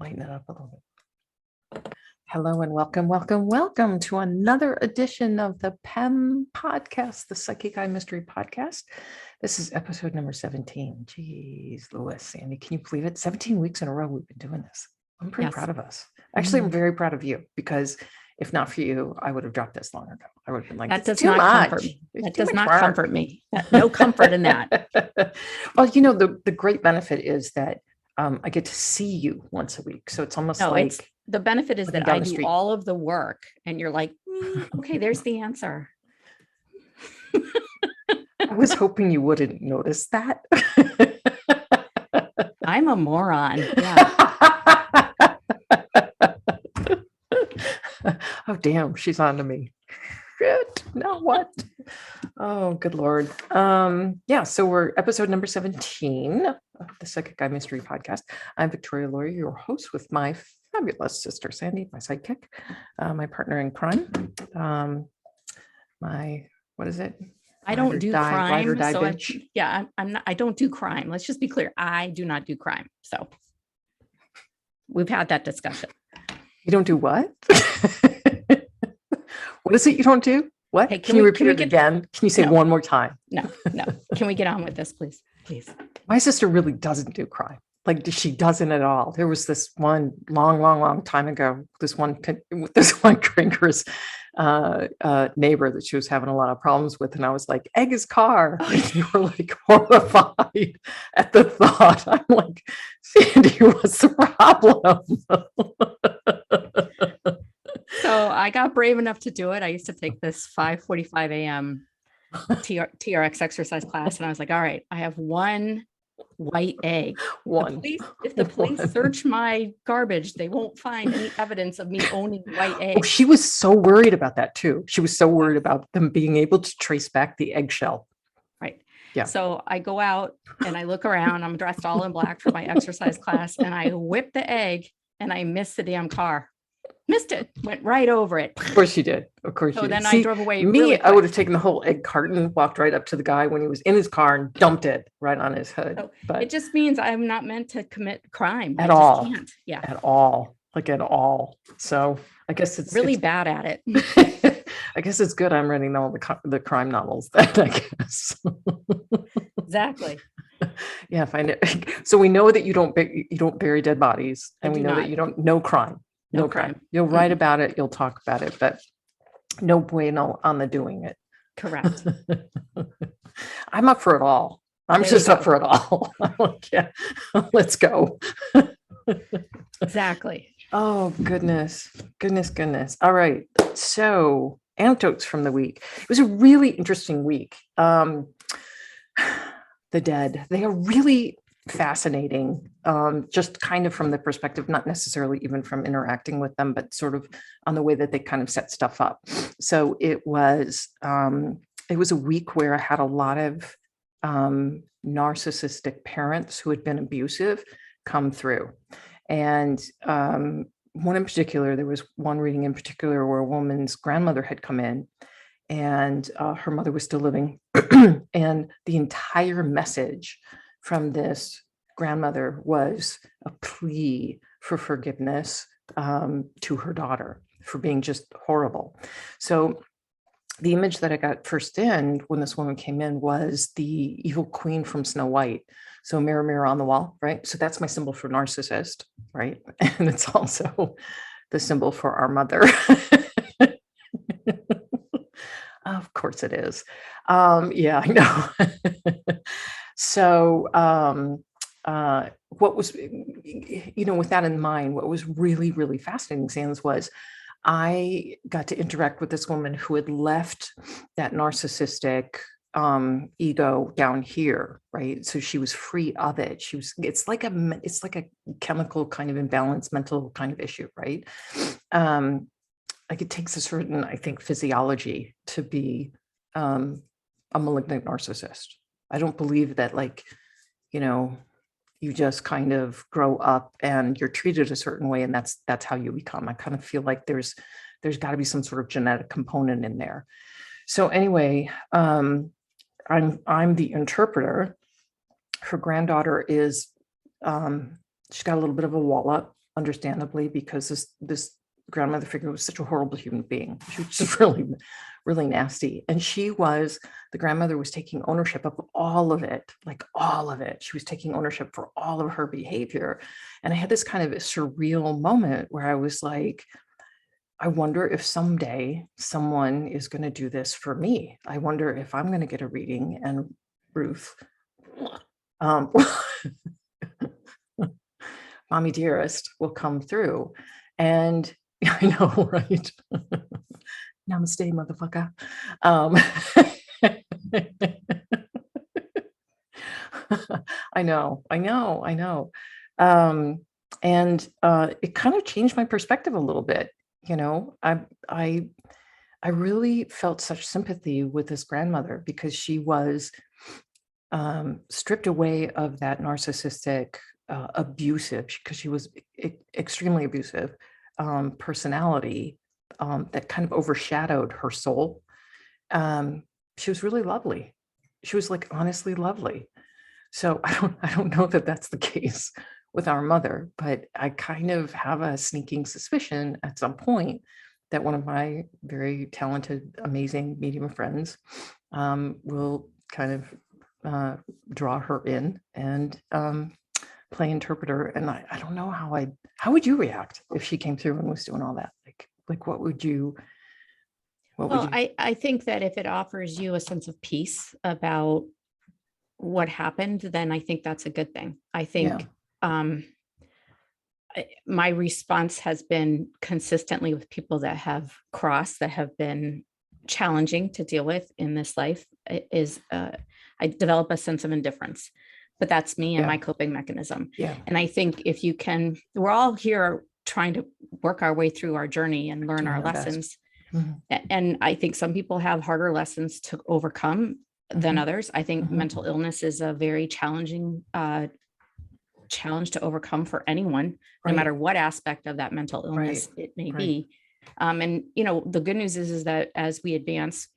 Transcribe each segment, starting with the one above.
lighten it up a little bit. Hello and welcome to another edition of the PEM podcast, the Psychic Eye Mystery Podcast. This is episode number 17. Jeez, Louis, Sandy, can you believe it? 17 weeks in a row we've been doing this. I'm pretty proud of us. Actually, I'm very proud of you because if not for you, I would have dropped this long ago. I would have been like, that does not comfort me. That does not comfort me. No comfort in that. Well, you know, the great benefit is that I get to see you once a week. So it's almost like the benefit is that I do all of the work and you're like, okay, there's the answer. I was hoping you wouldn't notice that. I'm a moron. Yeah. Oh, damn. She's on to me. Shit. Now what? Oh, good Lord. Yeah. So we're episode number 17 of the Psychic Eye Mystery Podcast. I'm Victoria Laurie, your host with my fabulous sister, Sandy, my sidekick, my partner in crime. What is it? I don't do crime. So I'm not, I don't do crime. Let's just be clear. I do not do crime. So we've had that discussion. You don't do what? What is it you don't do? What? Hey, can you repeat it again? Can you say one more time? No. Can we get on with this, please? Please. My sister really doesn't do crime. Like she doesn't at all. There was this one long time ago, this one drinker's neighbor that she was having a lot of problems with. And I was like, egg his car. And you were like horrified at the thought. I'm like, Sandy, what's the problem? So I got brave enough to do it. I used to take this 5:45 a.m. TRX exercise class. And I was like, all right, I have one white egg. If the police search my garbage, they won't find any evidence of me owning white eggs. Oh, she was so worried about that too. She was so worried about them being able to trace back the eggshell. Right. Yeah. So I go out and I look around. I'm dressed all in black for my exercise class, and I whip the egg and I miss the damn car. Missed it, went right over it. Of course you did. Of course you did. Then I drove away. I would have taken the whole egg carton, walked right up to the guy when he was in his car and dumped it right on his hood. So but it just means I'm not meant to commit crime. At all. Can't. Yeah. At all. Like at all. So I guess it's really bad at it. I guess it's good I'm reading all the crime novels then, I guess. Exactly. Yeah, find it. So we know that you don't bury dead bodies, and we know that you don't know crime. No crime. You'll write about it. You'll talk about it, but no bueno on the doing it. Correct. I'm up for it all. I'm just up for it all. I'm like, yeah, let's go. Exactly. Oh, goodness. All right. So anecdotes from the week. It was a really interesting week. The dead, they are really fascinating, just kind of from the perspective, not necessarily even from interacting with them, but sort of on the way that they kind of set stuff up. So it was a week where I had a lot of narcissistic parents who had been abusive come through. And one in particular, there was one reading in particular where a woman's grandmother had come in, and her mother was still living. And the entire message from this grandmother was a plea for forgiveness to her daughter for being just horrible. So the image that I got first in when this woman came in was the evil queen from Snow White. So mirror, mirror on the wall, right? So that's my symbol for narcissist, right? And it's also the symbol for our mother. Of course it is. Yeah, I know. So what was, with that in mind, what was really, really fascinating, Sans, was I got to interact with this woman who had left that narcissistic ego down here, right? So she was free of it. It's like a chemical kind of imbalance, mental kind of issue, right? Like it takes a certain, I think, physiology to be a malignant narcissist. I don't believe that, you just kind of grow up and you're treated a certain way, and that's how you become. I kind of feel like there's got to be some sort of genetic component in there. So anyway, I'm the interpreter. Her granddaughter is she's got a little bit of a wall up, understandably, because this grandmother figure was such a horrible human being. She was just really, really nasty. And the grandmother was taking ownership of all of it, like all of it. She was taking ownership for all of her behavior. And I had this kind of a surreal moment where I was like, I wonder if someday someone is going to do this for me. I wonder if I'm going to get a reading and Ruth, mommy dearest, will come through. And I know, right? Namaste, motherfucker. I know. And it kind of changed my perspective a little bit. I really felt such sympathy with this grandmother because she was stripped away of that narcissistic, abusive, because she was extremely abusive personality that kind of overshadowed her soul. She was really lovely. She was like honestly lovely. So I don't know that that's the case with our mother, but I kind of have a sneaking suspicion at some point that one of my very talented, amazing medium friends will kind of draw her in and play interpreter. And I don't know how would you react if she came through and was doing all that? Like what would you? I think that if it offers you a sense of peace about what happened, then I think that's a good thing. I think my response has been consistently with people that have crossed, that have been challenging to deal with in this life, is I develop a sense of indifference. But that's me and my coping mechanism. Yeah. And I think if you can, we're all here trying to work our way through our journey and learn our lessons. And I think some people have harder lessons to overcome than others. I think mental illness is a very challenging challenge to overcome for anyone, no matter what aspect of that mental illness it may be. And, the good news is that as we advance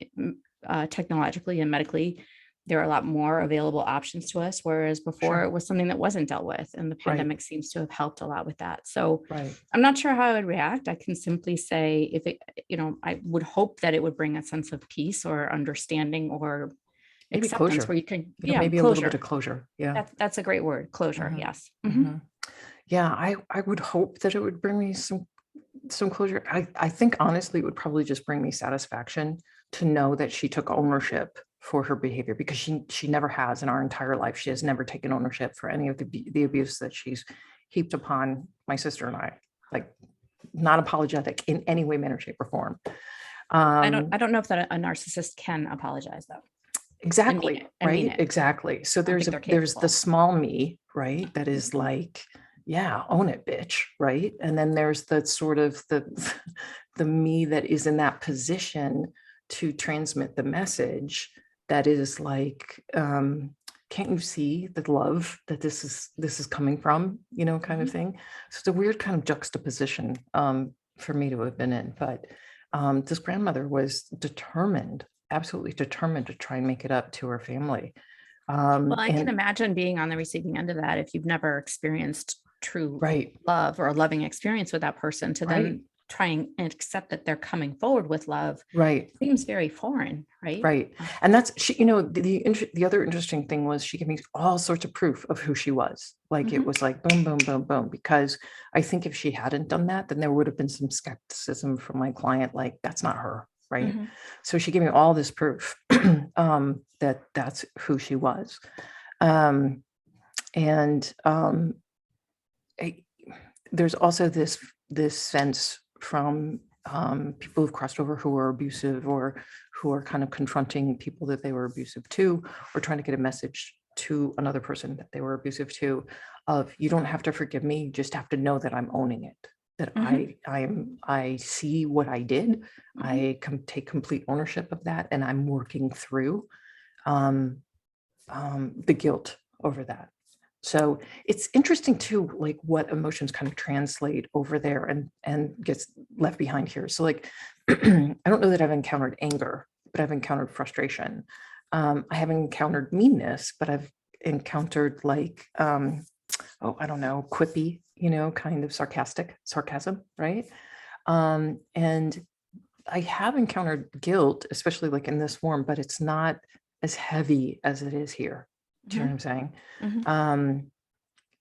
technologically and medically, there are a lot more available options to us, whereas before it was something that wasn't dealt with, and the pandemic seems to have helped a lot with that. So I'm not sure how I would react. I can simply say if it, I would hope that it would bring a sense of peace or understanding or maybe acceptance closure, where you can, maybe closure. A little bit of closure. Yeah. That's a great word. Closure. Yes. Yeah. I would hope that it would bring me some closure. I think honestly, it would probably just bring me satisfaction to know that she took ownership for her behavior, because she never has in our entire life. She has never taken ownership for any of the abuse that she's heaped upon my sister and I, like not apologetic in any way, manner, shape, or form. I don't know if that a narcissist can apologize though. Exactly. Right. Exactly. So there's the small me, right? That is like, yeah, own it, bitch. Right. And then there's the sort of the me that is in that position to transmit the message that is like, can't you see the love that this is coming from, kind of thing. So it's a weird kind of juxtaposition for me to have been in. But this grandmother was determined, absolutely determined to try and make it up to her family. Well, I can imagine being on the receiving end of that if you've never experienced true love or a loving experience with that person, to then try and accept that they're coming forward with love. Seems very foreign, right? And that's the other interesting thing was she gave me all sorts of proof of who she was. Like it was like boom, boom, boom, boom. Because I think if she hadn't done that, then there would have been some skepticism from my client, like that's not her. Right. So she gave me all this proof that that's who she was. There's also this sense from people who've crossed over who are abusive or who are kind of confronting people that they were abusive to, or trying to get a message to another person that they were abusive to, of you don't have to forgive me, you just have to know that I'm owning it, that I see what I did, I can take complete ownership of that, and I'm working through the guilt over that. So it's interesting too, like what emotions kind of translate over there and gets left behind here. So like, I don't know that I've encountered anger, but I've encountered frustration. I haven't encountered meanness, but I've encountered like, I don't know, quippy, kind of sarcasm, right? And I have encountered guilt, especially like in this form, but it's not as heavy as it is here. Do you know what I'm saying?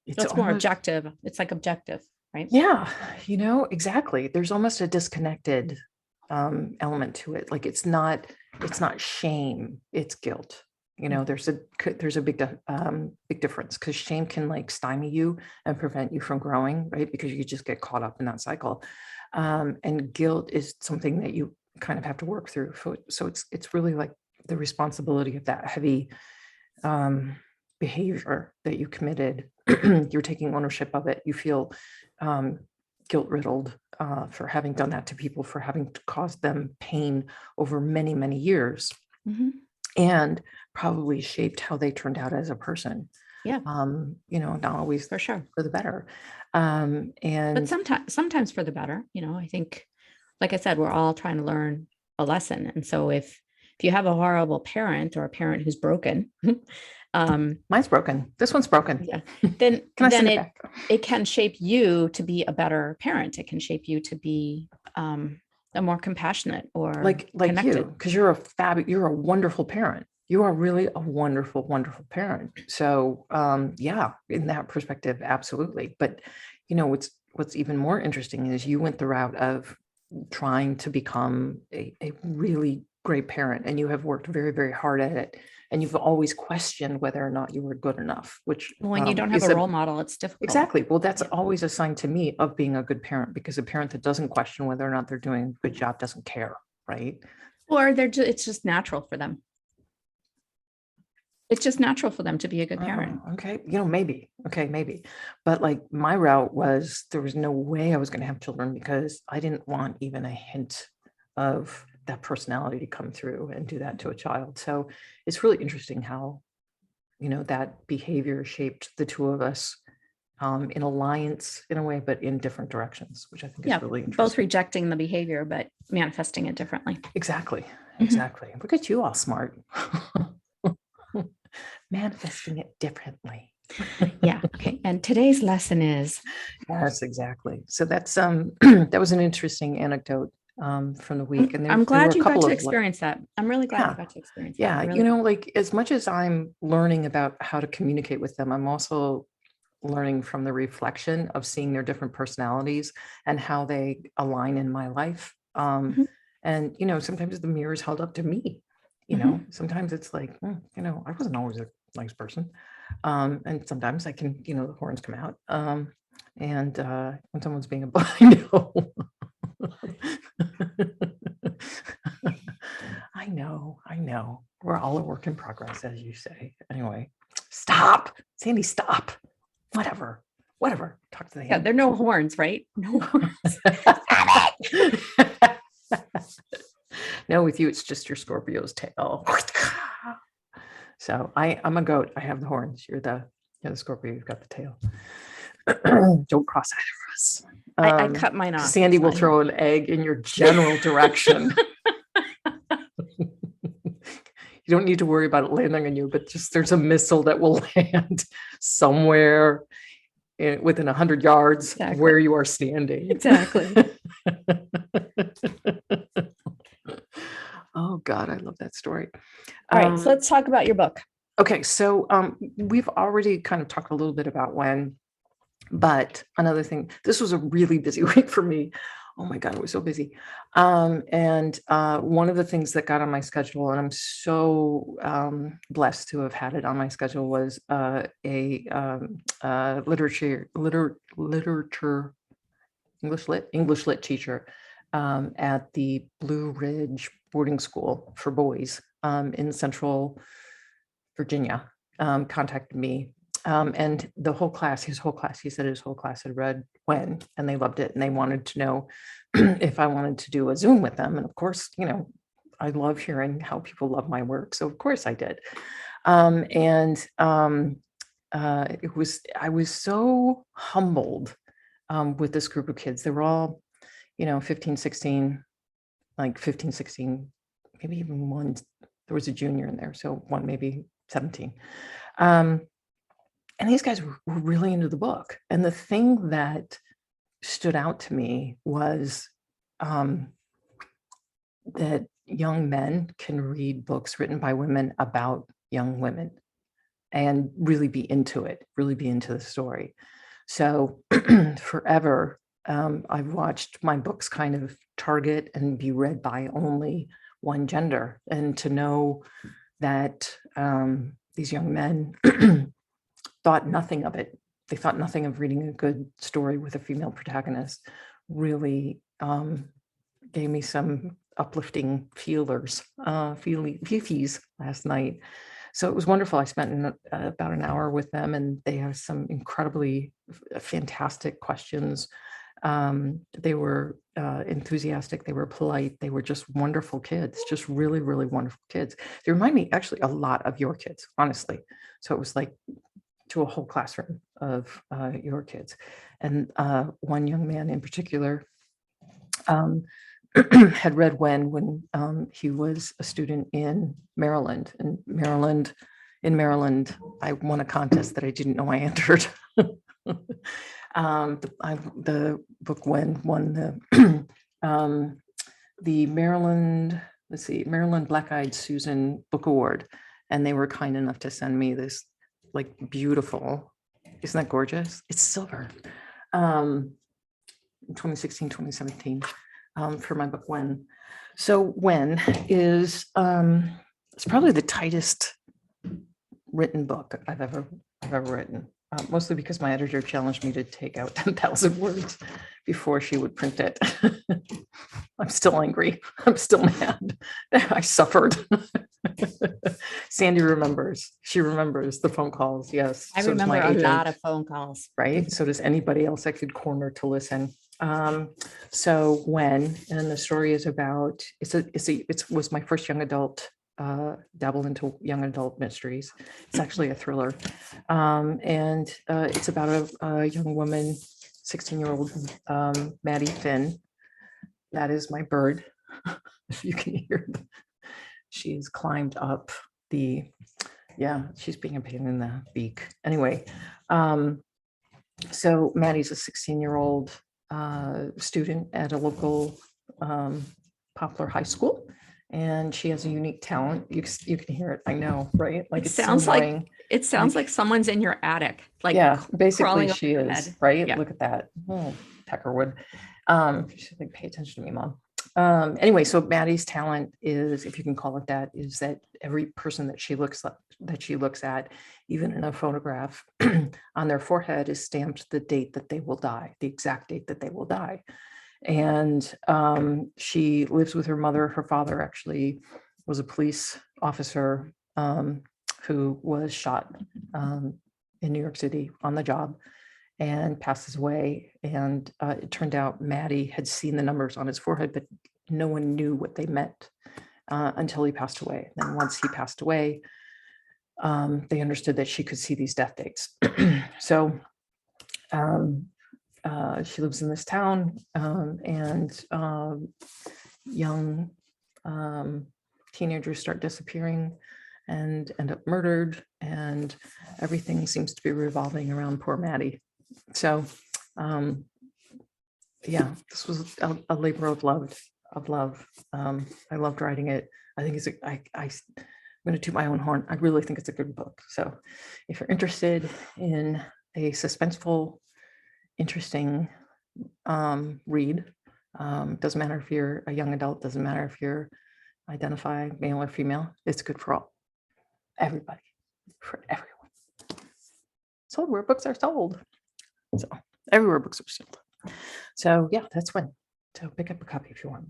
It's It's more almost, objective. It's like objective, right? yeah, exactly. There's almost a disconnected element to it. Like it's not shame, it's guilt. There's a big difference, because shame can like stymie you and prevent you from growing, right? Because you just get caught up in that cycle. And guilt is something that you kind of have to work through. So it's really like the responsibility of that heavy behavior that you committed. You're taking ownership of it. You feel guilt riddled for having done that to people, for having caused them pain over many, many years, and probably shaped how they turned out as a person. Yeah. Not always for sure for the better. But sometimes for the better. I think, like I said, we're all trying to learn a lesson. And so if you have a horrible parent, or a parent who's broken, mine's broken. This one's broken. Yeah. Then it can shape you to be a better parent. It can shape you to be a more compassionate, or like connected. you, because you're a wonderful parent. You are really a wonderful, wonderful parent. So yeah, in that perspective, absolutely. But what's even more interesting is you went the route of trying to become a really great parent, and you have worked very, very hard at it. And you've always questioned whether or not you were good enough, which when you don't have a role model, it's difficult. Exactly. Well, that's always a sign to me of being a good parent, because a parent that doesn't question whether or not they're doing a good job doesn't care, right? Or it's just natural for them. It's just natural for them to be a good parent. Okay. Maybe. Okay, maybe. But like my route was, there was no way I was going to have children, because I didn't want even a hint of that personality to come through and do that to a child. So it's really interesting how, that behavior shaped the two of us in alliance in a way, but in different directions, which I think is really interesting. Both rejecting the behavior, but manifesting it differently. Exactly. Exactly. Look at you, all smart. Manifesting it differently. Yeah. Okay. And today's lesson is. Yes, exactly. So that's that was an interesting anecdote from the week. And I'm glad you got to experience that. I'm really glad you got to experience that. Yeah. Really. Like as much as I'm learning about how to communicate with them, I'm also learning from the reflection of seeing their different personalities and how they align in my life. And, sometimes the mirror is held up to me. Sometimes it's like, I wasn't always a nice person. And sometimes I can, the horns come out. And when someone's being a I know. We're all a work in progress, as you say. Anyway, stop. Sandy, stop. Whatever. Talk to the hand. There are no horns, right? No horns. No, with you, it's just your Scorpio's tail. So I'm a goat. I have the horns. You're the Scorpio. You've got the tail. Don't cross either of us. I cut mine off. Sandy will throw an egg in your general direction. You don't need to worry about it landing on you, but just there's a missile that will land somewhere within 100 yards of where you are standing. Exactly. Oh God, I love that story. All right, so let's talk about your book. Okay, so we've already kind of talked a little bit about when, but another thing, this was a really busy week for me. Oh my God, it was so busy. And one of the things that got on my schedule, and I'm so blessed to have had it on my schedule, was a literature English lit teacher at the Blue Ridge boarding school for boys in Central Virginia contacted me. And his whole class had read When, and they loved it. And they wanted to know if I wanted to do a Zoom with them. And of course, I love hearing how people love my work. So of course I did. I was so humbled with this group of kids. They were all, 15, 16, maybe even one, there was a junior in there. So one, maybe 17. And these guys were really into the book. And the thing that stood out to me was that young men can read books written by women about young women and really be into it, really be into the story. So forever, I've watched my books kind of target and be read by only one gender. And to know that these young men thought nothing of it, they thought nothing of reading a good story with a female protagonist, really gave me some uplifting feelers, feefies last night. So it was wonderful. I spent about an hour with them, and they have some incredibly fantastic questions. They were enthusiastic. They were polite. They were just wonderful kids, just really, really wonderful kids. They remind me actually a lot of your kids, honestly. So it was like to a whole classroom of your kids. And one young man in particular had read when he was a student in Maryland. And in Maryland, I won a contest that I didn't know I entered. The book won the Maryland, Maryland Black-Eyed Susan Book Award. And they were kind enough to send me this like beautiful, isn't that gorgeous? It's silver. 2016, 2017. For my book When. So When is it's probably the tightest written book I've ever written, mostly because my editor challenged me to take out 10,000 words before she would print it. I'm still angry. I'm still mad. I suffered. Sandy remembers. She remembers the phone calls. Yes. I remember a lot of phone calls. Right. So does anybody else I could corner to listen. So When, and the story is about, it was my first young adult, dabble into young adult mysteries. It's actually a thriller. And it's about a young woman, 16-year-old Maddie Finn. That is my bird. If you can hear them. She's climbed up she's being a pain in the beak. Anyway, so Maddie's a 16-year-old student at a local Poplar high school, and she has a unique talent. You can hear it. I know, right? Like it sounds like someone's in your attic. Like basically she is, right? Yeah. Look at that. Oh, Peckerwood. She's like, pay attention to me, Mom. Anyway, so Maddie's talent is, if you can call it that, is that every person that she looks at, even in a photograph, on their forehead is stamped the date that they will die, the exact date that they will die. And she lives with her mother. Her father actually was a police officer who was shot in New York City on the job and passes away. And it turned out Maddie had seen the numbers on his forehead, but no one knew what they meant until he passed away. Then once he passed away, they understood that she could see these death dates. So she lives in this town, and young teenagers start disappearing and end up murdered, and everything seems to be revolving around poor Maddie. So this was a labor of love. I loved writing it. I think I'm going to toot my own horn. I really think it's a good book. So if you're interested in a suspenseful, interesting read, doesn't matter if you're a young adult, doesn't matter if you're identify male or female, it's good for everybody, for everyone. Sold where books are sold. So everywhere books are sold. So yeah, that's When. So pick up a copy if you want.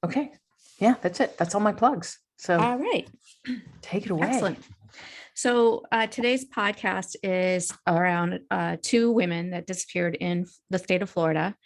Okay. Yeah, that's it. That's all my plugs. So all right. Take it away. Excellent. So today's podcast is around two women that disappeared in the state of Florida.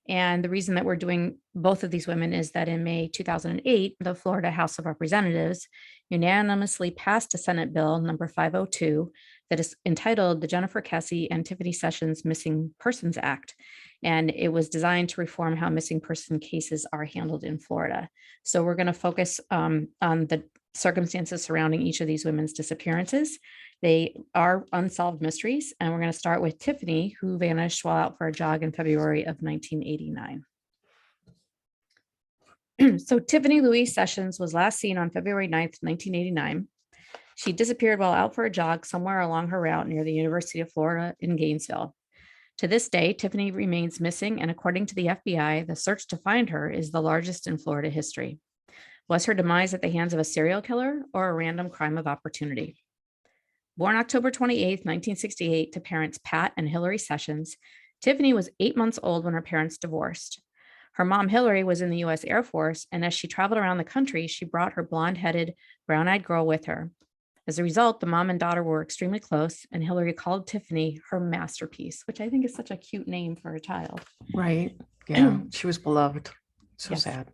And the reason that we're doing both of these women is that in May 2008, the Florida House of Representatives unanimously passed a Senate bill number 502 that is entitled the Jennifer Kesse and Tiffany Sessions Missing Persons Act. And it was designed to reform how missing person cases are handled in Florida. So we're going to focus on the circumstances surrounding each of these women's disappearances. They are unsolved mysteries, and we're going to start with Tiffany, who vanished while out for a jog in February of 1989. So Tiffany Louise Sessions was last seen on February 9th, 1989. She disappeared while out for a jog somewhere along her route near the University of Florida in Gainesville. To this day, Tiffany remains missing, and according to the FBI, the search to find her is the largest in Florida history. Was her demise at the hands of a serial killer or a random crime of opportunity? Born October 28th, 1968, to parents Pat and Hillary Sessions, Tiffany was 8 months old when her parents divorced. Her mom, Hillary, was in the U.S. Air Force, and as she traveled around the country, she brought her blonde-headed, brown-eyed girl with her. As a result, the mom and daughter were extremely close, and Hillary called Tiffany her masterpiece, which I think is such a cute name for a child. Right. Yeah, she was beloved. So Yes. sad.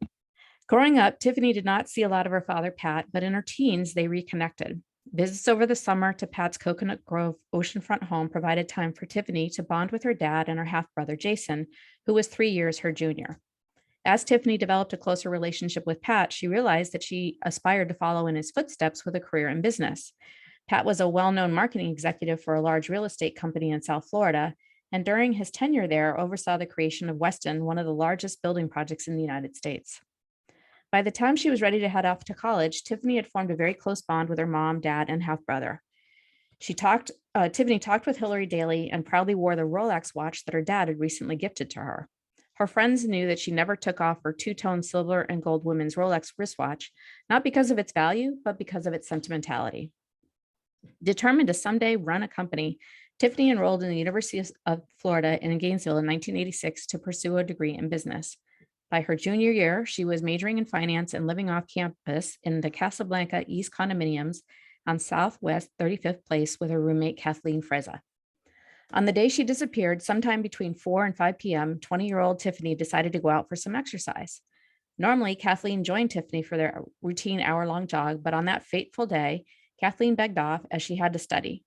Growing up, Tiffany did not see a lot of her father, Pat, but in her teens, they reconnected. Visits over the summer to Pat's Coconut Grove oceanfront home provided time for Tiffany to bond with her dad and her half-brother, Jason, who was 3 years her junior. As Tiffany developed a closer relationship with Pat, she realized that she aspired to follow in his footsteps with a career in business. Pat was a well-known marketing executive for a large real estate company in South Florida, and during his tenure there, oversaw the creation of Weston, one of the largest building projects in the United States. By the time she was ready to head off to college, Tiffany had formed a very close bond with her mom, dad, and half-brother. Tiffany talked with Hillary daily and proudly wore the Rolex watch that her dad had recently gifted to her. Her friends knew that she never took off her two-tone silver and gold women's Rolex wristwatch, not because of its value, but because of its sentimentality. Determined to someday run a company, Tiffany enrolled in the University of Florida in Gainesville in 1986 to pursue a degree in business. By her junior year, she was majoring in finance and living off campus in the Casablanca East condominiums on Southwest 35th Place with her roommate, Kathleen Freza. On the day she disappeared, sometime between 4 and 5 p.m., 20-year-old Tiffany decided to go out for some exercise. Normally, Kathleen joined Tiffany for their routine hour-long jog, but on that fateful day, Kathleen begged off as she had to study.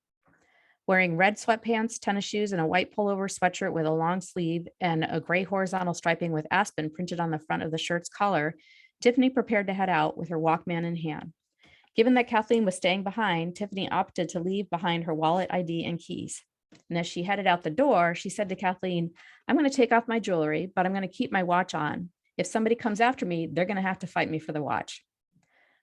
Wearing red sweatpants, tennis shoes, and a white pullover sweatshirt with a long sleeve and a gray horizontal striping with Aspen printed on the front of the shirt's collar, Tiffany prepared to head out with her Walkman in hand. Given that Kathleen was staying behind, Tiffany opted to leave behind her wallet, ID, and keys. And as she headed out the door, she said to Kathleen, "I'm going to take off my jewelry, but I'm going to keep my watch on. If somebody comes after me, they're going to have to fight me for the watch."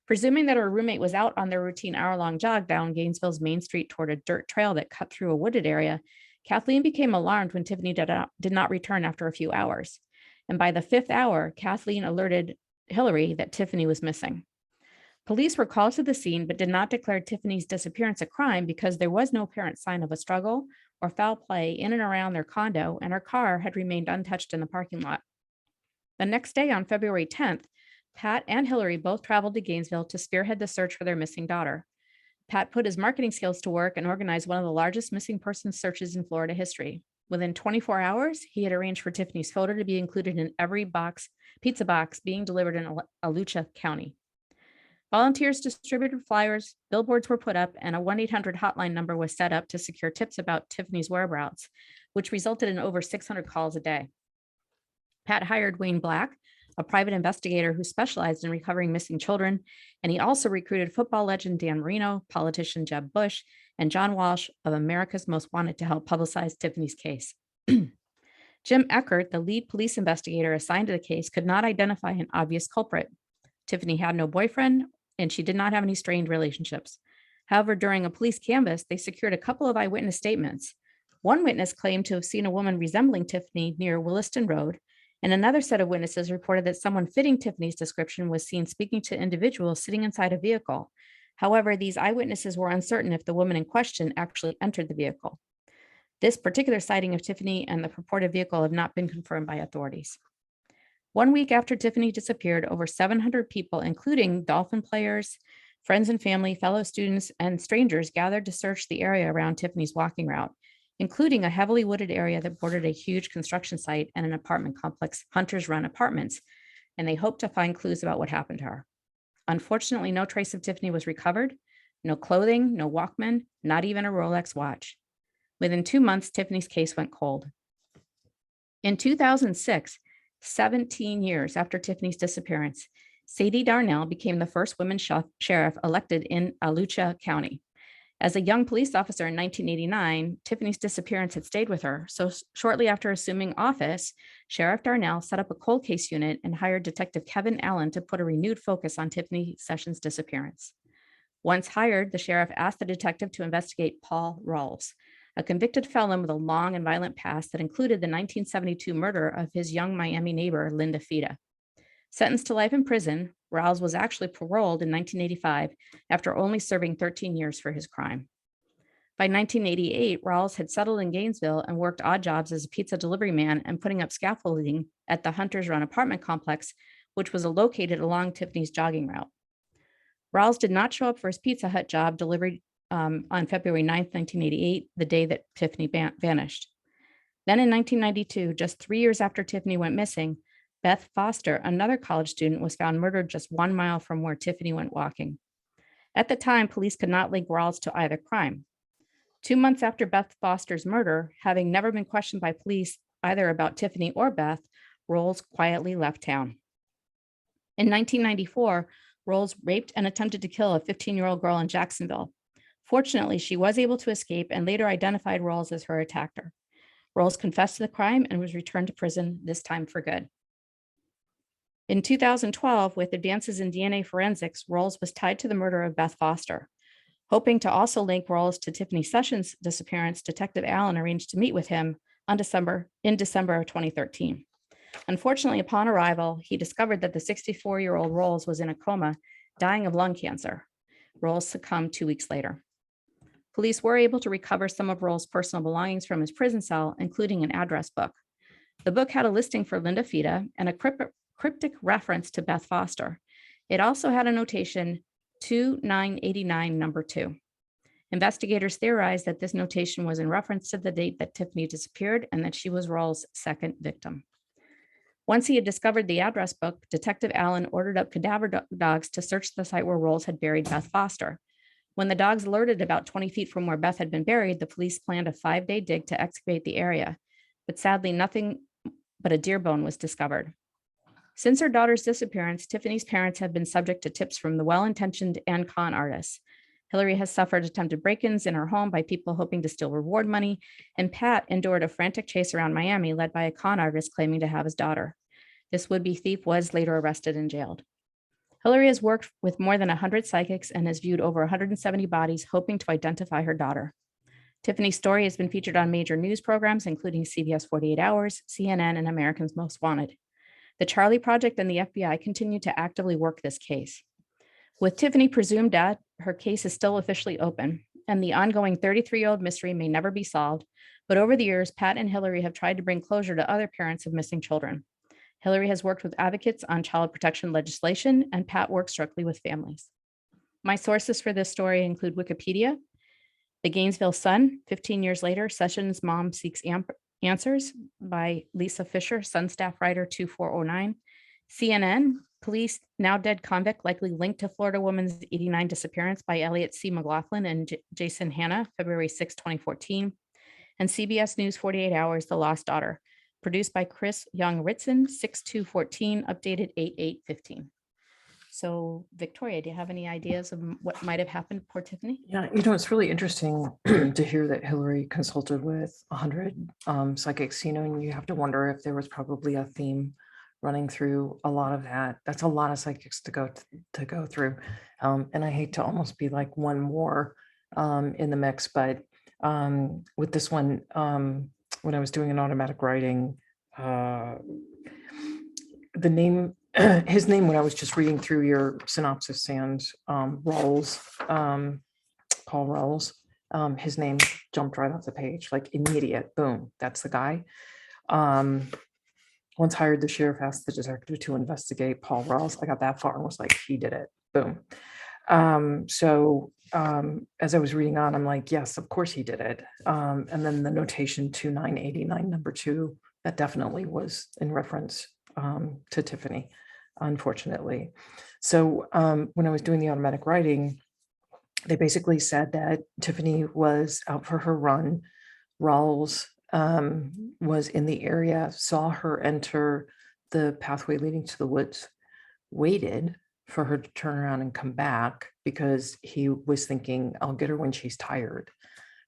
Presuming that her roommate was out on their routine hour-long jog down Gainesville's main street toward a dirt trail that cut through a wooded area, Kathleen became alarmed when Tiffany did not return after a few hours. And by the 5th hour, Kathleen alerted Hillary that Tiffany was missing. Police were called to the scene, but did not declare Tiffany's disappearance a crime because there was no apparent sign of a struggle or foul play in and around their condo, and her car had remained untouched in the parking lot. The next day, on February 10th, Pat and Hillary both traveled to Gainesville to spearhead the search for their missing daughter. Pat put his marketing skills to work and organized one of the largest missing persons searches in Florida history. Within 24 hours, he had arranged for Tiffany's photo to be included in every pizza box being delivered in Alachua County. Volunteers distributed flyers, billboards were put up, and a 1-800 hotline number was set up to secure tips about Tiffany's whereabouts, which resulted in over 600 calls a day. Pat hired Wayne Black, a private investigator who specialized in recovering missing children, and he also recruited football legend Dan Marino, politician Jeb Bush, and John Walsh of America's Most Wanted to help publicize Tiffany's case. Jim Eckert, the lead police investigator assigned to the case, could not identify an obvious culprit. Tiffany had no boyfriend, and she did not have any strained relationships. However, during a police canvass, they secured a couple of eyewitness statements. One witness claimed to have seen a woman resembling Tiffany near Williston Road, and another set of witnesses reported that someone fitting Tiffany's description was seen speaking to individuals sitting inside a vehicle. However, these eyewitnesses were uncertain if the woman in question actually entered the vehicle. This particular sighting of Tiffany and the purported vehicle have not been confirmed by authorities. 1 week after Tiffany disappeared, over 700 people, including Dolphin players, friends and family, fellow students, and strangers, gathered to search the area around Tiffany's walking route, including a heavily wooded area that bordered a huge construction site and an apartment complex, Hunters Run Apartments, and they hoped to find clues about what happened to her. Unfortunately, no trace of Tiffany was recovered, no clothing, no Walkman, not even a Rolex watch. Within 2 months, Tiffany's case went cold. In 2006, 17 years after Tiffany's disappearance, Sadie Darnell became the first woman sheriff elected in Alachua County. As a young police officer in 1989, Tiffany's disappearance had stayed with her. So shortly after assuming office, Sheriff Darnell set up a cold case unit and hired Detective Kevin Allen to put a renewed focus on Tiffany Sessions' disappearance. Once hired, the sheriff asked the detective to investigate Paul Rawls, a convicted felon with a long and violent past that included the 1972 murder of his young Miami neighbor, Linda Fita. Sentenced to life in prison, Rawls was actually paroled in 1985 after only serving 13 years for his crime. By 1988, Rawls had settled in Gainesville and worked odd jobs as a pizza delivery man and putting up scaffolding at the Hunters Run apartment complex, which was located along Tiffany's jogging route. Rawls did not show up for his Pizza Hut job delivered on February 9, 1988, the day that Tiffany vanished. Then in 1992, just 3 years after Tiffany went missing, Beth Foster, another college student, was found murdered just 1 mile from where Tiffany went walking. At the time, police could not link Rawls to either crime. 2 months after Beth Foster's murder, having never been questioned by police either about Tiffany or Beth, Rawls quietly left town. In 1994, Rawls raped and attempted to kill a 15-year-old girl in Jacksonville. Fortunately, she was able to escape and later identified Rawls as her attacker. Rawls confessed to the crime and was returned to prison, this time for good. In 2012, with advances in DNA forensics, Rawls was tied to the murder of Beth Foster. Hoping to also link Rawls to Tiffany Sessions' disappearance, Detective Allen arranged to meet with him in December of 2013. Unfortunately, upon arrival, he discovered that the 64-year-old Rawls was in a coma, dying of lung cancer. Rawls succumbed 2 weeks later. Police were able to recover some of Rawls' personal belongings from his prison cell, including an address book. The book had a listing for Linda Fita and a cryptic reference to Beth Foster. It also had a notation 2989 number 2. Investigators theorized that this notation was in reference to the date that Tiffany disappeared and that she was Rawls' second victim. Once he had discovered the address book, Detective Allen ordered up cadaver dogs to search the site where Rawls had buried Beth Foster. When the dogs alerted about 20 feet from where Beth had been buried, the police planned a 5-day dig to excavate the area. But sadly, nothing but a deer bone was discovered. Since her daughter's disappearance, Tiffany's parents have been subject to tips from the well-intentioned and con artists. Hillary has suffered attempted break-ins in her home by people hoping to steal reward money, and Pat endured a frantic chase around Miami led by a con artist claiming to have his daughter. This would-be thief was later arrested and jailed. Hillary has worked with more than 100 psychics and has viewed over 170 bodies, hoping to identify her daughter. Tiffany's story has been featured on major news programs, including CBS 48 Hours, CNN, and America's Most Wanted. The Charlie Project and the FBI continue to actively work this case. With Tiffany presumed dead, her case is still officially open, and the ongoing 33-year-old mystery may never be solved, but over the years, Pat and Hillary have tried to bring closure to other parents of missing children. Hillary has worked with advocates on child protection legislation, and Pat works directly with families. My sources for this story include Wikipedia, The Gainesville Sun, 15 years later, Sessions' Mom Seeks Answers by Lisa Fisher, Sun staff writer 2409, CNN, Police Now Dead Convict Likely Linked to Florida Woman's 89 Disappearance by Elliot C. McLaughlin and Jason Hanna, February 6, 2014, and CBS News 48 Hours, The Lost Daughter, produced by Chris Young-Ritson, 6/2/14, updated 8/8/15. So Victoria, do you have any ideas of what might have happened to poor Tiffany? Yeah, it's really interesting to hear that Hillary consulted with 100 psychics, and you have to wonder if there was probably a theme running through a lot of that. That's a lot of psychics to go through. And I hate to almost be like one more in the mix, but with this one, when I was doing an automatic writing, the name, his name, when I was just reading through your synopsis and Rawls, Paul Rawls, his name jumped right off the page, like immediate, boom, that's the guy. Once hired, the sheriff asked the detective to investigate Paul Rawls. I got that far and was like, he did it, boom. As I was reading on, I'm like, yes, of course he did it. And then the notation 2989 number 2, that definitely was in reference to Tiffany, unfortunately. So when I was doing the automatic writing, they basically said that Tiffany was out for her run. Rawls was in the area, saw her enter the pathway leading to the woods, waited, for her to turn around and come back because he was thinking, I'll get her when she's tired.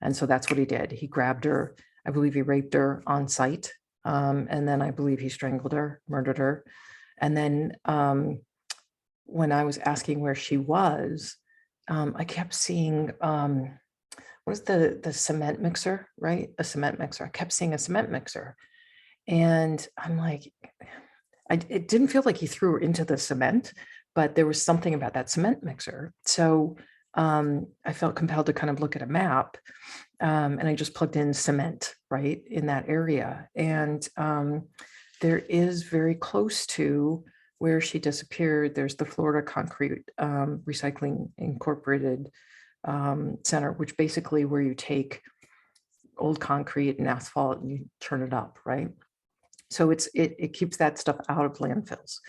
And so that's what he did. He grabbed her. I believe he raped her on site. And then I believe he strangled her, murdered her. And then when I was asking where she was, I kept seeing, what is the cement mixer, right? A cement mixer. I kept seeing a cement mixer. And I'm like, it didn't feel like he threw her into the cement, but there was something about that cement mixer. So I felt compelled to kind of look at a map, and I just plugged in cement right in that area. And there is very close to where she disappeared, there's the Florida Concrete Recycling Incorporated Center, which basically where you take old concrete and asphalt and you turn it up, right? So it keeps that stuff out of landfills.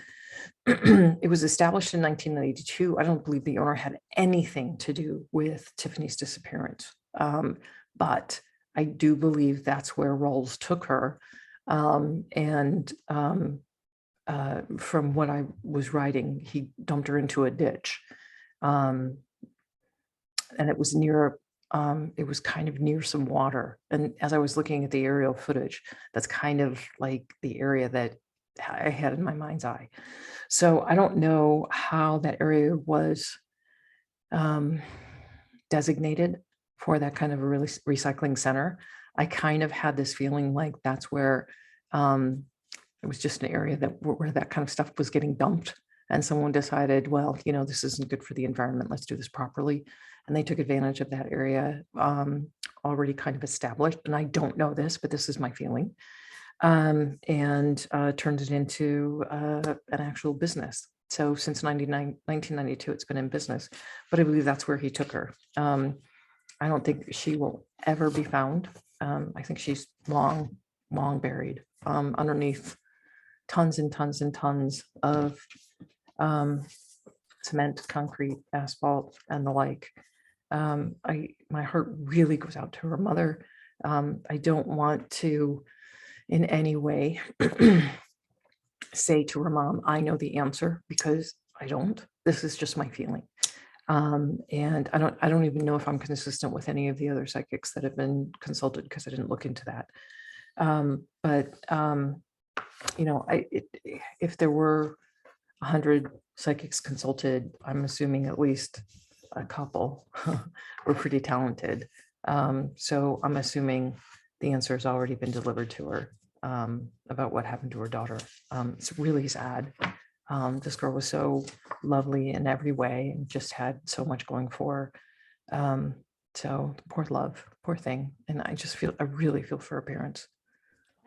It was established in 1992. I don't believe the owner had anything to do with Tiffany's disappearance. But I do believe that's where Rolls took her. From what I was writing, he dumped her into a ditch. And it was near, it was kind of near some water. And as I was looking at the aerial footage, that's kind of like the area that I had in my mind's eye. So I don't know how that area was designated for that kind of a recycling center. I kind of had this feeling like that's where it was just an area that where that kind of stuff was getting dumped. And someone decided, well, you know, this isn't good for the environment. Let's do this properly. And they took advantage of that area already kind of established. And I don't know this, but this is my feeling. And turned it into an actual business. So since 1992, it's been in business, but I believe that's where he took her. I don't think she will ever be found. I think she's long buried underneath tons and tons and tons of cement, concrete, asphalt, and the like. My heart really goes out to her mother. I don't want to in any way say to her mom, I know the answer, because I don't. This is just my feeling. And I don't even know if I'm consistent with any of the other psychics that have been consulted, because I didn't look into that. You know, if there were 100 psychics consulted, I'm assuming at least a couple were pretty talented. So I'm assuming the answer has already been delivered to her about what happened to her daughter. It's really sad. This girl was so lovely in every way and just had so much going for her. So poor love, poor thing. And I really feel for her parents.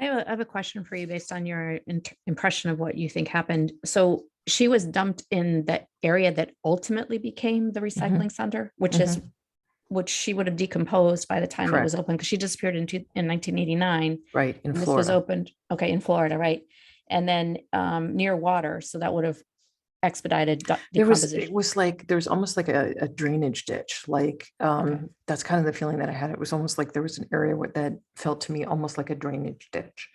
I have a question for you based on your impression of what you think happened. So she was dumped in the area that ultimately became the recycling center, which she would have decomposed by the time it was open, because she disappeared in 1989. Right, in This Florida. was opened, okay, in Florida, right? And then near water, so that would have expedited decomposition. It was like there's almost like a drainage ditch. Like that's kind of the feeling that I had. It was almost like there was an area that felt to me almost like a drainage ditch.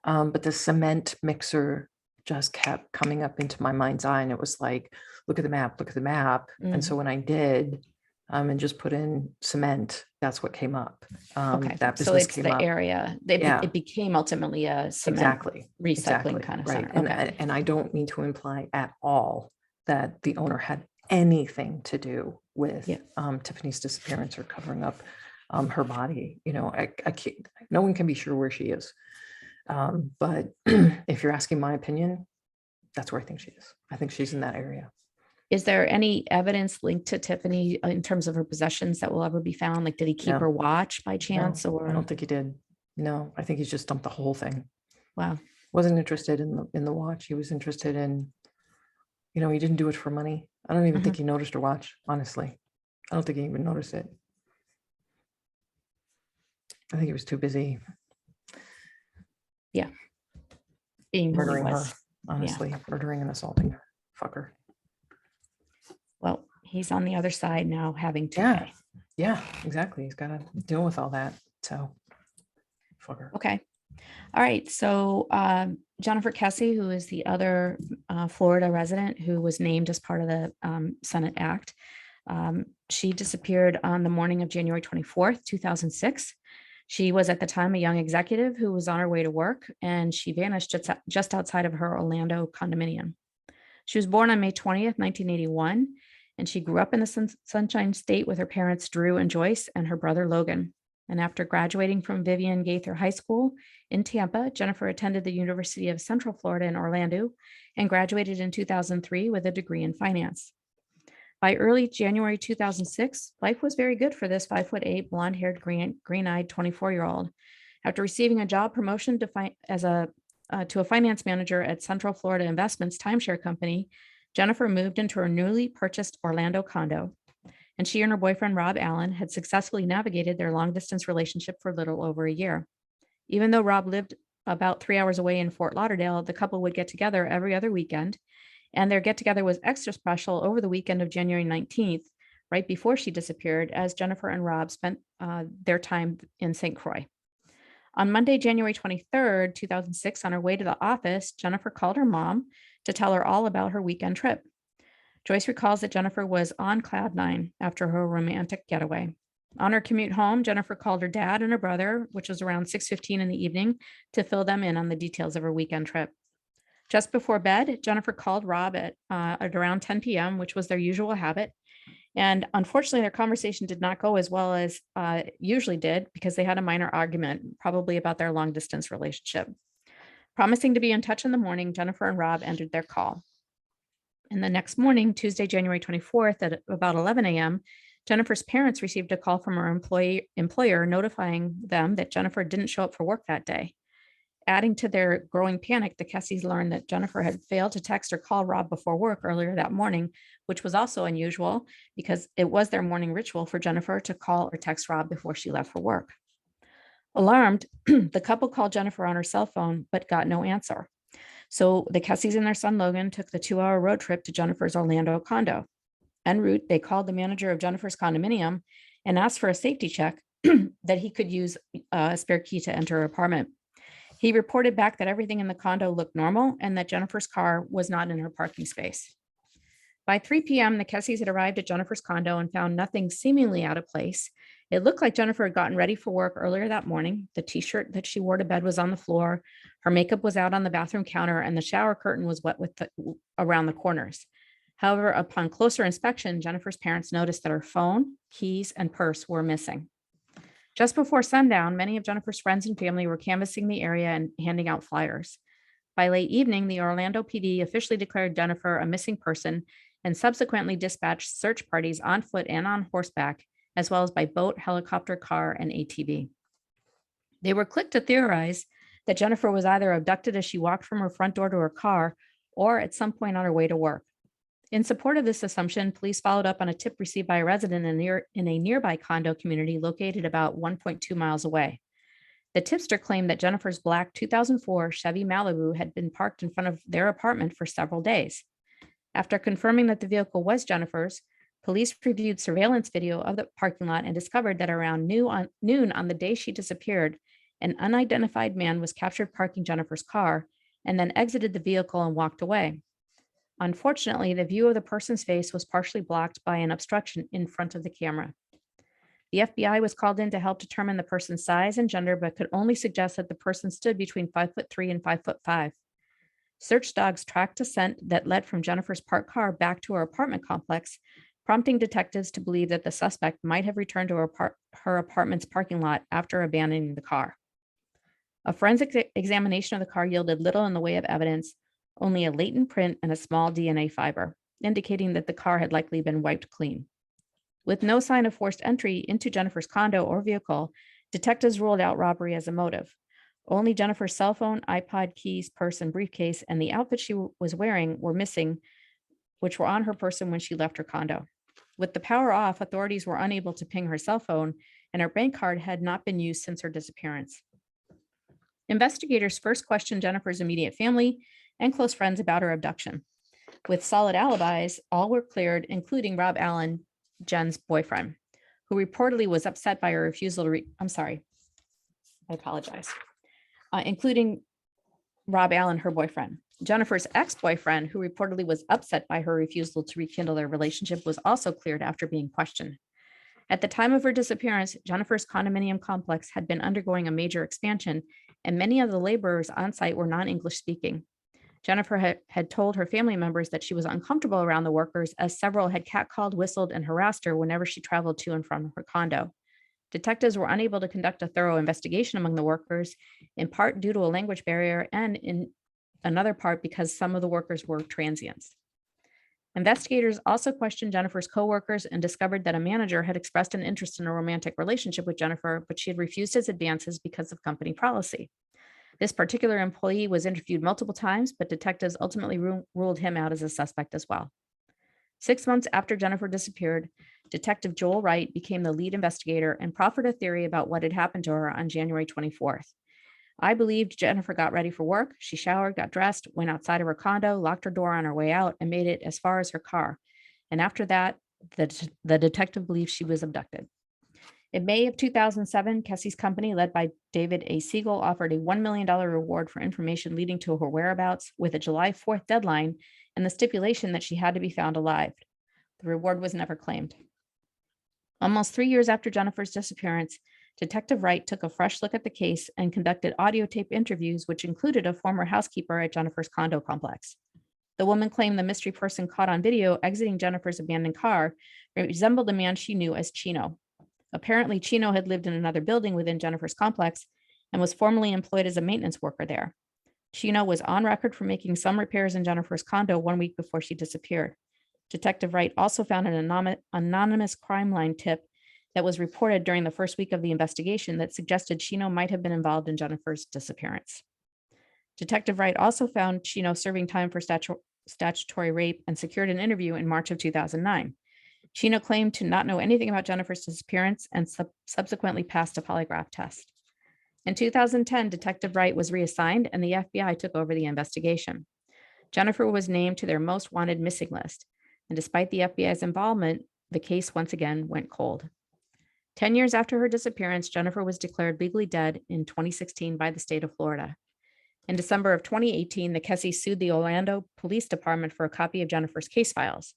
But the cement mixer just kept coming up into my mind's eye, and it was like, look at the map, look at the map. And so when I did, and just put in cement, that's what came up. Okay, that so business it's came the up. area. It became ultimately a cement recycling kind of right. center. And I don't mean to imply at all that the owner had anything to do with Tiffany's disappearance or covering up her body. You know, I can't, no one can be sure where she is. But if you're asking my opinion, that's where I think she is. I think she's in that area. Is there any evidence linked to Tiffany in terms of her possessions that will ever be found? Like, did he keep her watch by chance? No, Or I don't think he did. No, I think he's just dumped the whole thing. Wow. Wasn't interested in the watch. He was interested in, you know, he didn't do it for money. I don't even think he noticed her watch, honestly. I don't think he even noticed it. I think he was too busy. Yeah. Being murdering her, honestly, murdering and assaulting her. Fucker. Well, he's on the other side now, having to pay. Yeah, exactly. He's got to deal with all that. So, fucker. Okay. All right. So Jennifer Kesse, who is the other Florida resident who was named as part of the Senate Act, she disappeared on the morning of January 24th, 2006. She was at the time a young executive who was on her way to work, and she vanished just outside of her Orlando condominium. She was born on May 20th, 1981, and she grew up in the Sunshine State with her parents, Drew and Joyce, and her brother, Logan. And after graduating from Vivian Gaither High School in Tampa, Jennifer attended the University of Central Florida in Orlando and graduated in 2003 with a degree in finance. By early January 2006, life was very good for this 5'8", blonde-haired, green-eyed 24-year-old. After receiving a job promotion to a finance manager at Central Florida Investments timeshare company, Jennifer moved into her newly purchased Orlando condo, and she and her boyfriend, Rob Allen, had successfully navigated their long-distance relationship for a little over a year. Even though Rob lived about 3 hours away in Fort Lauderdale, the couple would get together every other weekend, and their get-together was extra special over the weekend of January 19th, right before she disappeared, as Jennifer and Rob spent their time in St. Croix. On Monday, January 23rd, 2006, on her way to the office, Jennifer called her mom to tell her all about her weekend trip. Joyce recalls that Jennifer was on cloud nine after her romantic getaway. On her commute home, Jennifer called her dad and her brother, which was around 6:15 in the evening, to fill them in on the details of her weekend trip. Just before bed, Jennifer called Rob at around 10 p.m., which was their usual habit. And unfortunately, their conversation did not go as well as it usually did, because they had a minor argument, probably about their long distance relationship. Promising to be in touch in the morning, Jennifer and Rob ended their call. And the next morning, Tuesday, January 24th at about 11 a.m., Jennifer's parents received a call from her employer notifying them that Jennifer didn't show up for work that day. Adding to their growing panic, the Kesses learned that Jennifer had failed to text or call Rob before work earlier that morning, which was also unusual because it was their morning ritual for Jennifer to call or text Rob before she left for work. Alarmed, the couple called Jennifer on her cell phone, but got no answer. So the Kesses and their son Logan took the 2-hour road trip to Jennifer's Orlando condo. En route, they called the manager of Jennifer's condominium and asked for a safety check that he could use a spare key to enter her apartment. He reported back that everything in the condo looked normal and that Jennifer's car was not in her parking space. By 3 p.m., the Kesses had arrived at Jennifer's condo and found nothing seemingly out of place. It looked like Jennifer had gotten ready for work earlier that morning. The t-shirt that she wore to bed was on the floor. Her makeup was out on the bathroom counter, and the shower curtain was wet around the corners. However, upon closer inspection, Jennifer's parents noticed that her phone, keys, and purse were missing. Just before sundown, many of Jennifer's friends and family were canvassing the area and handing out flyers. By late evening, the Orlando PD officially declared Jennifer a missing person and subsequently dispatched search parties on foot and on horseback, as well as by boat, helicopter, car, and ATV. They were quick to theorize that Jennifer was either abducted as she walked from her front door to her car or at some point on her way to work. In support of this assumption, police followed up on a tip received by a resident in a nearby condo community located about 1.2 miles away. The tipster claimed that Jennifer's black 2004 Chevy Malibu had been parked in front of their apartment for several days. After confirming that the vehicle was Jennifer's, police reviewed surveillance video of the parking lot and discovered that around noon on the day she disappeared, an unidentified man was captured parking Jennifer's car and then exited the vehicle and walked away. Unfortunately, the view of the person's face was partially blocked by an obstruction in front of the camera. The FBI was called in to help determine the person's size and gender, but could only suggest that the person stood between 5'3" and 5'5". Search dogs tracked a scent that led from Jennifer's parked car back to her apartment complex, prompting detectives to believe that the suspect might have returned to her apartment's parking lot after abandoning the car. A forensic examination of the car yielded little in the way of evidence, only a latent print and a small DNA fiber, indicating that the car had likely been wiped clean. With no sign of forced entry into Jennifer's condo or vehicle, detectives ruled out robbery as a motive. Only Jennifer's cell phone, iPod, keys, purse, and briefcase, and the outfit she was wearing were missing, which were on her person when she left her condo. With the power off, authorities were unable to ping her cell phone, and her bank card had not been used since her disappearance. Investigators first questioned Jennifer's immediate family and close friends about her abduction. With solid alibis, all were cleared, including Rob Allen, Jen's boyfriend, who reportedly was upset by her refusal to I apologize. including Rob Allen, her boyfriend. Jennifer's ex-boyfriend, who reportedly was upset by her refusal to rekindle their relationship, was also cleared after being questioned. At the time of her disappearance, Jennifer's condominium complex had been undergoing a major expansion, and many of the laborers on site were non-English speaking. Jennifer had told her family members that she was uncomfortable around the workers, as several had catcalled, whistled, and harassed her whenever she traveled to and from her condo. Detectives were unable to conduct a thorough investigation among the workers, in part due to a language barrier and in another part because some of the workers were transients. Investigators also questioned Jennifer's coworkers and discovered that a manager had expressed an interest in a romantic relationship with Jennifer, but she had refused his advances because of company policy. This particular employee was interviewed multiple times, but detectives ultimately ruled him out as a suspect as well. 6 months after Jennifer disappeared, Detective Joel Wright became the lead investigator and proffered a theory about what had happened to her on January 24th. I believed Jennifer got ready for work. She showered, got dressed, went outside of her condo, locked her door on her way out, and made it as far as her car. And after that, the detective believed she was abducted. In May of 2007, Kessie's company, led by David A. Siegel, offered a $1 million reward for information leading to her whereabouts, with a July 4th deadline and the stipulation that she had to be found alive. The reward was never claimed. Almost 3 years after Jennifer's disappearance, Detective Wright took a fresh look at the case and conducted audio tape interviews, which included a former housekeeper at Jennifer's condo complex. The woman claimed the mystery person caught on video exiting Jennifer's abandoned car resembled a man she knew as Chino. Apparently, Chino had lived in another building within Jennifer's complex and was formerly employed as a maintenance worker there. Chino was on record for making some repairs in Jennifer's condo 1 week before she disappeared. Detective Wright also found an anonymous crime line tip that was reported during the first week of the investigation that suggested Chino might have been involved in Jennifer's disappearance. Detective Wright also found Chino serving time for statutory rape and secured an interview in March of 2009. Chino claimed to not know anything about Jennifer's disappearance and subsequently passed a polygraph test. In 2010, Detective Wright was reassigned and the FBI took over the investigation. Jennifer was named to their most wanted missing list, and despite the FBI's involvement, the case once again went cold. 10 years after her disappearance, Jennifer was declared legally dead in 2016 by the state of Florida. In December of 2018, the Kesse sued the Orlando Police Department for a copy of Jennifer's case files.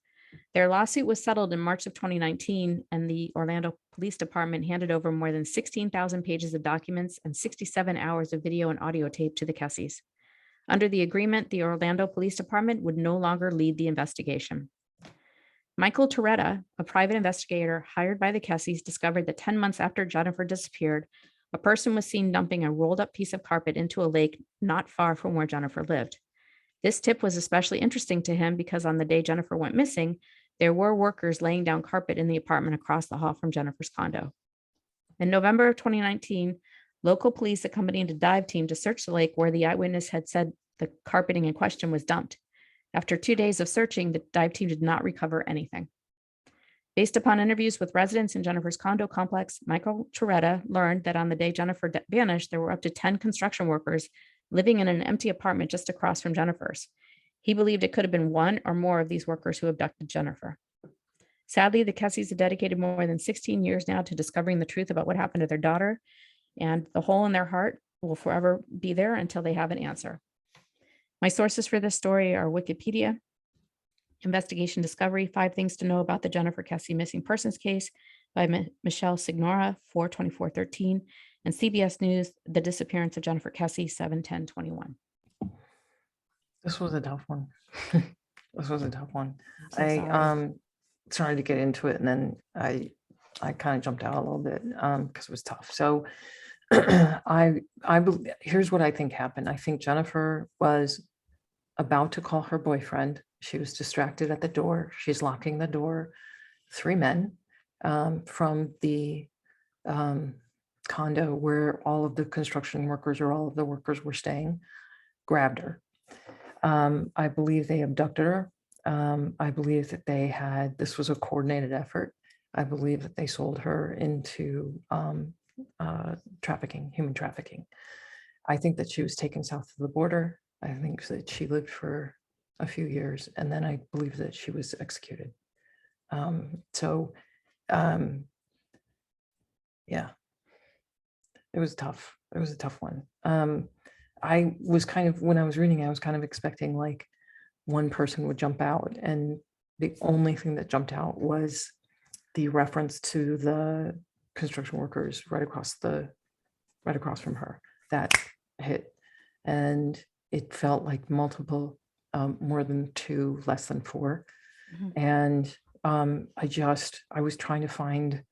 Their lawsuit was settled in March of 2019, and the Orlando Police Department handed over more than 16,000 pages of documents and 67 hours of video and audio tape to the Kesses. Under the agreement, the Orlando Police Department would no longer lead the investigation. Michael Toretta, a private investigator hired by the Kesses, discovered that 10 months after Jennifer disappeared, a person was seen dumping a rolled up piece of carpet into a lake not far from where Jennifer lived. This tip was especially interesting to him because on the day Jennifer went missing, there were workers laying down carpet in the apartment across the hall from Jennifer's condo. In November of 2019, local police accompanied a dive team to search the lake where the eyewitness had said the carpeting in question was dumped. After 2 days of searching, the dive team did not recover anything. Based upon interviews with residents in Jennifer's condo complex, Michael Toretta learned that on the day Jennifer vanished, there were up to 10 construction workers living in an empty apartment just across from Jennifer's. He believed it could have been one or more of these workers who abducted Jennifer. Sadly, the Kesses have dedicated more than 16 years now to discovering the truth about what happened to their daughter, and the hole in their heart will forever be there until they have an answer. My sources for this story are Wikipedia, Investigation Discovery, 5 Things to Know About the Jennifer Kesse Missing Persons Case by Michelle Signora, 4/24/13, and CBS News, The Disappearance of Jennifer Kesse, 7/10/21. This was a tough one. This was a tough one. So I sorry. started to get into it, and then I kind of jumped out a little bit because it was tough. So here's what I think happened. I think Jennifer was about to call her boyfriend. She was distracted at the door. She's locking the door. 3 men from the condo where all of the construction workers or all of the workers were staying grabbed her. I believe they abducted her. I believe that this was a coordinated effort. I believe that they sold her into trafficking, human trafficking. I think that she was taken south of the border. I think that she lived for a few years, and then I believe that she was executed. Yeah, it was tough. It was a tough one. I was kind of, when I was reading, I was kind of expecting like one person would jump out, and the only thing that jumped out was the reference to the construction workers right across from her that hit. And it felt like multiple, more than two, less than four. Mhm. And I was trying to find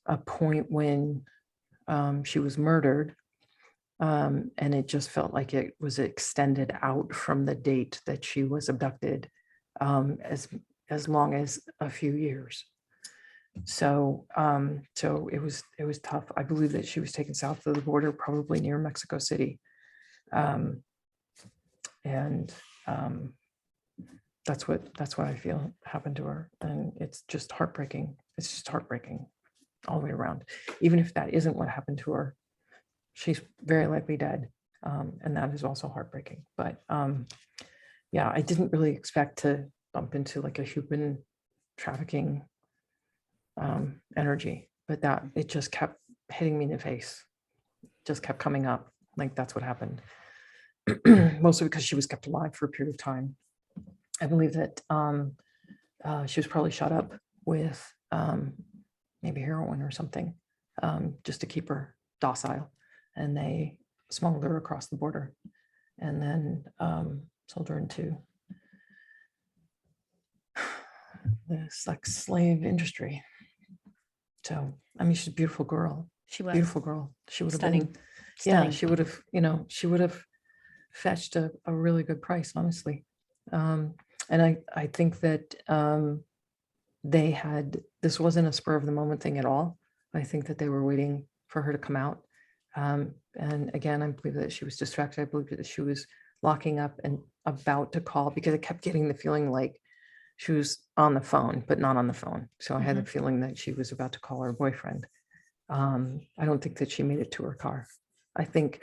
a point when she was murdered. And it just felt like it was extended out from the date that she was abducted, as long as a few years. So it was tough. I believe that she was taken south of the border, probably near Mexico City. And that's what I feel happened to her. And it's just heartbreaking. It's just heartbreaking all the way around. Even if that isn't what happened to her, she's very likely dead. And that is also heartbreaking. But yeah, I didn't really expect to bump into like a human trafficking energy, but that it just kept hitting me in the face, just kept coming up. Like that's what happened. Mostly because she was kept alive for a period of time. I believe that she was probably shot up with maybe heroin or something, just to keep her docile. And they smuggled her across the border and then sold her into this like slave industry. So, I mean, she's a beautiful girl. She was Beautiful girl. She would have stunning. been, yeah, Stunning. she would have, she would have fetched a really good price, honestly. And I think that this wasn't a spur of the moment thing at all. I think that they were waiting for her to come out. And again, I believe that she was distracted. I believe that she was locking up and about to call, because I kept getting the feeling like she was on the phone, but not on the phone. So I had the feeling that she was about to call her boyfriend. I don't think that she made it to her car. I think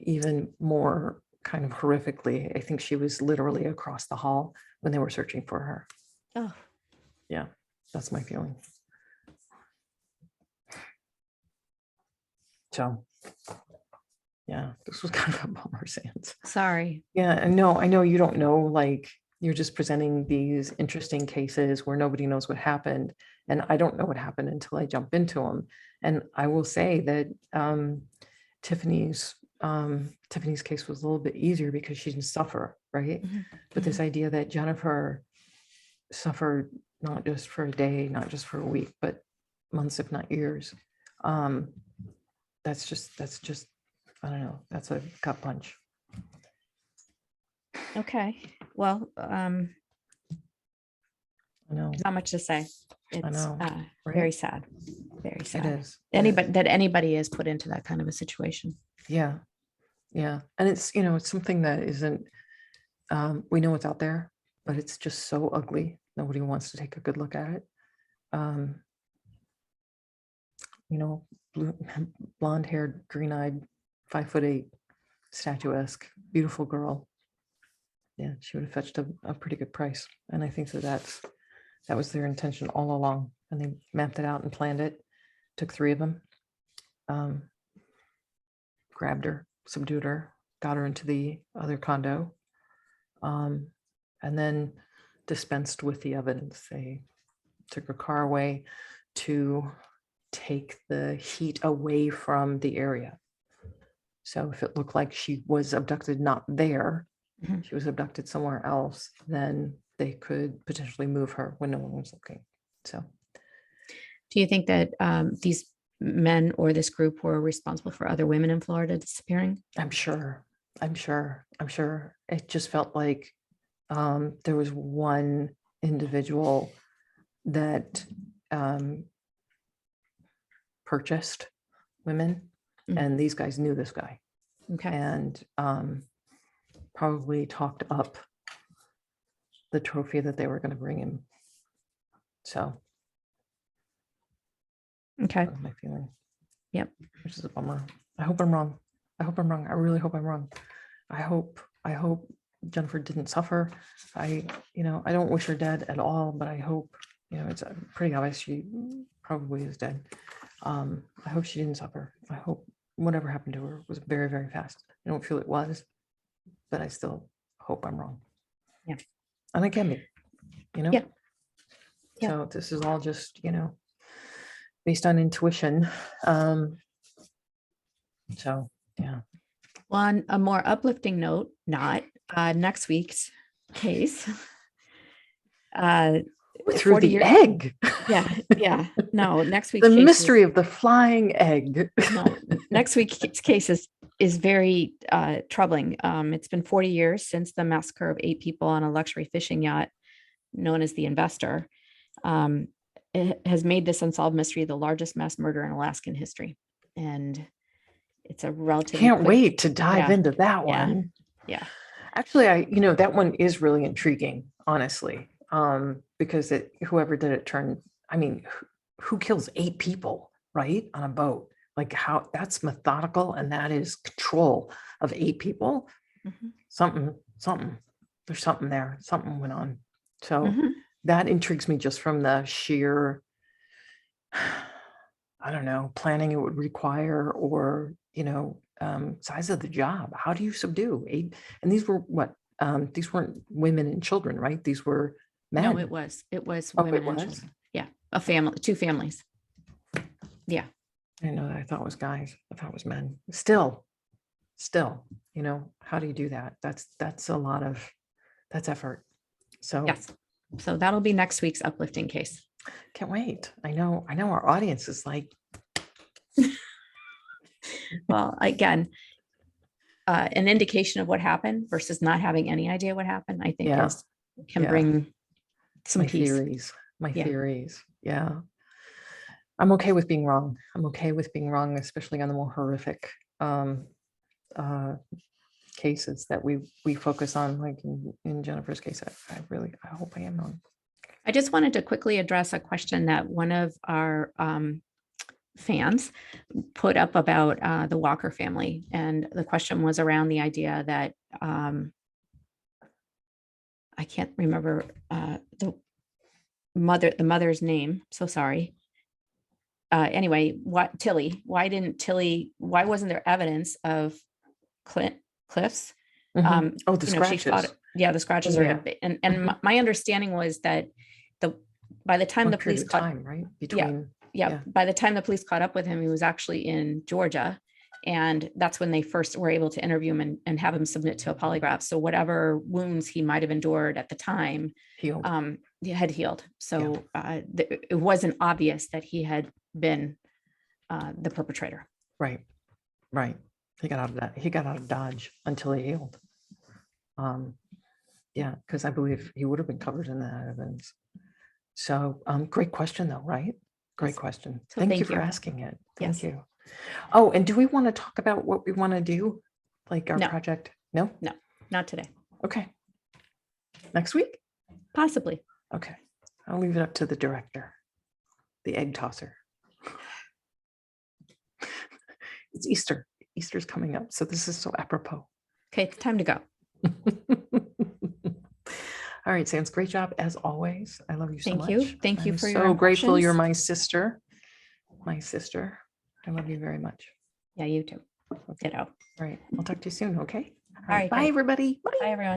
even more kind of horrifically, I think she was literally across the hall when they were searching for her. Oh, Yeah, that's my feeling. So, yeah, this was kind of a bummer, Sans. sorry. Yeah, I know you don't know, like you're just presenting these interesting cases where nobody knows what happened. And I don't know what happened until I jump into them. And I will say that Tiffany's case was a little bit easier because she didn't suffer, right? But this idea that Jennifer suffered not just for a day, not just for a week, but months, if not years, that's just, I don't know, that's a gut punch. Okay. Well, I know, there's not much to say. It's know, right? very sad. Very It sad. is. Anybody is put into that kind of a situation. Yeah. Yeah. And it's, it's something that isn't, we know it's out there, but it's just so ugly. Nobody wants to take a good look at it. Blonde haired, green eyed, 5'8", statuesque, beautiful girl. Yeah, she would have fetched a pretty good price. And I think that was their intention all along. And they mapped it out and planned it. Took 3 of them, grabbed her, subdued her, got her into the other condo, and then dispensed with the evidence. They took her car away to take the heat away from the area. So if it looked like she was abducted not there, she was abducted somewhere else, then they could potentially move her when no one was looking. So do you think that these men or this group were responsible for other women in Florida disappearing? I'm sure. It just felt like there was one individual that purchased women, and these guys knew this guy. Okay. And probably talked up the trophy that they were going to bring him. So okay. that was my feeling. Yep. Which is a bummer. I hope I'm wrong. I really hope I'm wrong. I hope Jennifer didn't suffer. I don't wish her dead at all, but I hope, it's pretty obvious she probably is dead. I hope she didn't suffer. I hope whatever happened to her was very, very fast. I don't feel it was, but I still hope I'm wrong. Yeah. And I can be, you know? Yeah. Yeah. So this is all just, based on intuition. So, yeah. Well, on a more uplifting note, not next week's case. Through 40 the years. egg. Yeah. No, next week's The case mystery of the flying egg. no, next week's case is very troubling. It's been 40 years since the massacre of 8 people on a luxury fishing yacht known as the Investor. It has made this unsolved mystery the largest mass murder in Alaskan history. And it's a relatively Can't quick, wait to dive into that one. Yeah. Actually, that one is really intriguing, honestly, because whoever did it who kills 8 people, right, on a boat? Like how that's methodical, and that is control of 8 people. Mhm. Something, there's something there. Something went on. So Mhm. that intrigues me just from the sheer, I don't know, planning it would require, or, size of the job. How do you subdue 8? And these were what? These weren't women and children, right? These were men. No, it was Oh, women it and was? children. Yeah. A family, 2 families. Yeah. I know that. I thought it was guys. I thought it was men. Still, how do you do that? That's a lot of, that's effort. So Yes. So that'll be next week's uplifting case. can't wait. I know our audience is like, Well, again, an indication of what happened versus not having any idea what happened, I think Yeah. can Yeah. bring some my peace. theories. Yeah. Theories. Yeah. I'm okay with being wrong. Especially on the more horrific cases that we focus on, like in Jennifer's case. I hope I am wrong. I just wanted to quickly address a question that one of our fans put up about the Walker family. And the question was around the idea that I can't remember the mother's name. So sorry. Anyway, why wasn't there evidence of Cliff's? The scratches. The scratches are, and my understanding was that by the time the police caught time, right? Between by the time the police caught up with him, he was actually in Georgia. And that's when they first were able to interview him and have him submit to a polygraph. So whatever wounds he might have endured at the time healed. Had healed. So it wasn't obvious that he had been the perpetrator. Right. He got out of that. He got out of Dodge until he healed. Because I believe he would have been covered in that evidence. So great question though, right? Great question. So thank you for asking it. Thank Yes. you. Oh, and do we want to talk about what we want to do? Like our project? No, not today. Okay. Next week? Possibly. Okay. I'll leave it up to the director, the egg tosser. It's Easter. Easter's coming up. So this is so apropos. Okay, it's time to go. All right, Sam, great job as always. I love you so much. Thank you for your so grateful you're impressions. my sister. I love you very much. Yeah, you too. Ditto. All right, I'll talk to you soon, okay? All right, bye great. everybody. Bye. Bye, everyone.